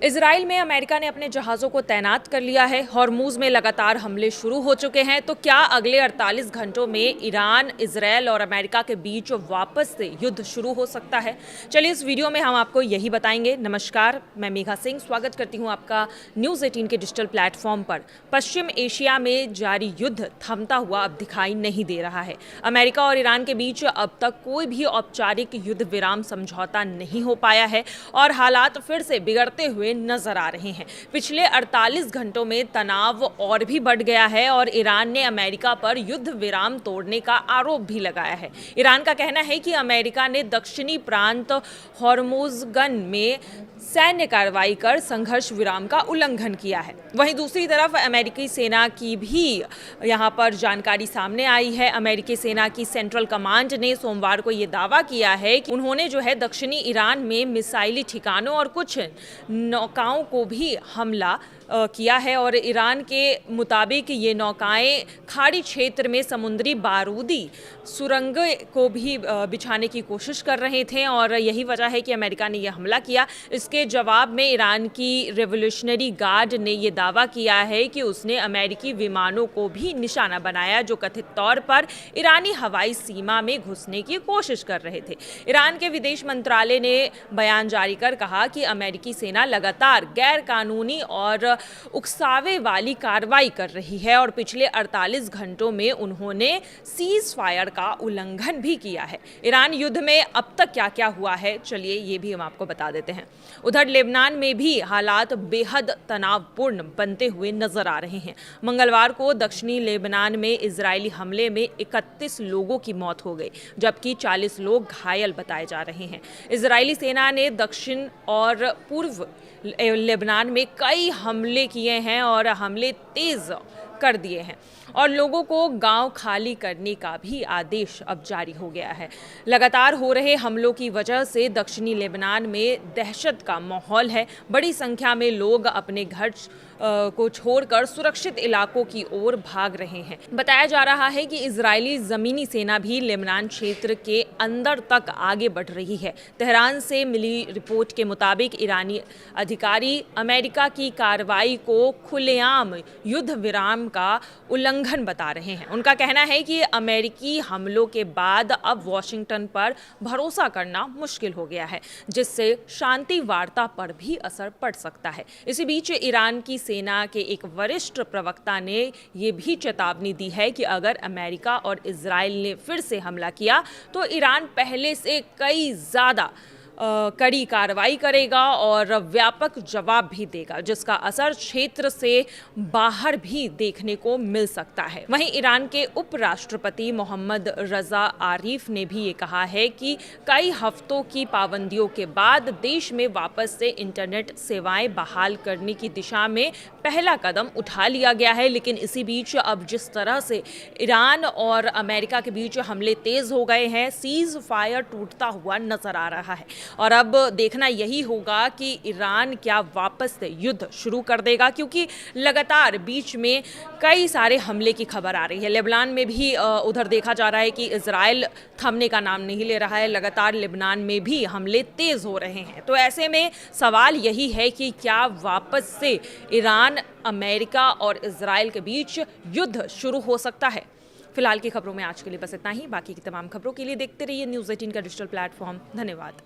Israel में America ने अपने जहाज़ों को तैनात कर लिया है। हॉर्मूज में लगातार हमले शुरू हो चुके हैं। तो क्या अगले 48 घंटों में ईरान, इजराइल और अमेरिका के बीच वापस से युद्ध शुरू हो सकता है? चलिए इस वीडियो में हम आपको यही बताएंगे। नमस्कार, मैं मेघा सिंह स्वागत करती हूँ आपका न्यूज़ 18 के डिजिटल प्लेटफॉर्म पर। पश्चिम एशिया में जारी युद्ध थमता हुआ अब दिखाई नहीं दे रहा है। अमेरिका और ईरान के बीच अब तक कोई भी औपचारिक युद्ध विराम समझौता नहीं हो पाया है और हालात फिर से बिगड़ते हुए नजर आ रहे हैं। पिछले 48 घंटों में तनाव और भी बढ़ गया है और ईरान ने अमेरिका पर युद्ध विराम तोड़ने का आरोप भी लगाया है। ईरान का कहना है कि अमेरिका ने दक्षिणी प्रांत हॉर्मुज़गन में सैन्य कार्रवाई कर संघर्ष विराम का उल्लंघन किया है। वहीं दूसरी तरफ अमेरिकी सेना की भी यहां पर जानकारी सामने आई है। अमेरिकी सेना की सेंट्रल कमांड ने सोमवार को यह दावा किया है कि उन्होंने दक्षिणी ईरान में मिसाइली ठिकानों और कुछ नौकाओं को भी हमला किया है और ईरान के मुताबिक ये नौकाएं खाड़ी क्षेत्र में समुद्री बारूदी सुरंग को भी बिछाने की कोशिश कर रहे थे और यही वजह है कि अमेरिका ने यह हमला किया। इसके जवाब में ईरान की रेवोल्यूशनरी गार्ड ने यह दावा किया है कि उसने अमेरिकी विमानों को भी निशाना बनाया जो कथित तौर पर ईरानी हवाई सीमा में घुसने की कोशिश कर रहे थे। ईरान के विदेश मंत्रालय ने बयान जारी कर कहा कि अमेरिकी सेना लगातार गैर कानूनी और उकसावे वाली कार्रवाई कर रही है और पिछले 48 घंटों में उन्होंने सीज फायर का उल्लंघन भी किया है। ईरान युद्ध में अब तक क्या क्या हुआ है, चलिए ये भी हम आपको बता देते हैं। उधर लेबनान में भी हालात बेहद तनावपूर्ण बनते हुए नजर आ रहे हैं। मंगलवार को दक्षिणी लेबनान में इजरायली हमले में 31 लोगों की मौत हो गई जबकि 40 लोग घायल बताए जा रहे हैं। इजरायली सेना ने दक्षिण और पूर्व लेबनान में कई हमले किए हैं और हमले तेज कर दिए हैं और लोगों को गांव खाली करने का भी आदेश अब जारी हो गया है। लगातार हो रहे हमलों की वजह से दक्षिणी लेबनान में दहशत का माहौल है। बड़ी संख्या में लोग अपने घर को छोड़कर सुरक्षित इलाकों की ओर भाग रहे हैं। बताया जा रहा है कि इजरायली जमीनी सेना भी लेबनान क्षेत्र के अंदर तक आगे बढ़ रही है। तेहरान से मिली रिपोर्ट के मुताबिक ईरानी अधिकारी अमेरिका की कार्रवाई को खुलेआम युद्ध विराम का उल्लंघन बता रहे हैं। उनका कहना है कि अमेरिकी हमलों के बाद अब वॉशिंगटन पर भरोसा करना मुश्किल हो गया है जिससे शांति वार्ता पर भी असर पड़ सकता है। इसी बीच ईरान की सेना के एक वरिष्ठ प्रवक्ता ने यह भी चेतावनी दी है कि अगर अमेरिका और इजराइल ने फिर से हमला किया तो ईरान पहले से कई ज़्यादा कड़ी कार्रवाई करेगा और व्यापक जवाब भी देगा जिसका असर क्षेत्र से बाहर भी देखने को मिल सकता है। वहीं ईरान के उपराष्ट्रपति मोहम्मद रजा आरिफ ने भी ये कहा है कि कई हफ्तों की पाबंदियों के बाद देश में वापस से इंटरनेट सेवाएं बहाल करने की दिशा में पहला कदम उठा लिया गया है। लेकिन इसी बीच अब जिस तरह से ईरान और अमेरिका के बीच हमले तेज हो गए हैं, सीज फायर टूटता हुआ नजर आ रहा है और अब देखना यही होगा कि ईरान क्या वापस से युद्ध शुरू कर देगा क्योंकि लगातार बीच में कई सारे हमले की खबर आ रही है। लेबनान में भी उधर देखा जा रहा है कि इजराइल थमने का नाम नहीं ले रहा है। लगातार लेबनान में भी हमले तेज हो रहे हैं। तो ऐसे में सवाल यही है कि क्या वापस से ईरान, अमेरिका और इजराइल के बीच युद्ध शुरू हो सकता है। फिलहाल की खबरों में आज के लिए बस इतना ही। बाकी की तमाम खबरों के लिए देखते रहिए न्यूज़ 18 का डिजिटल प्लेटफॉर्म। धन्यवाद।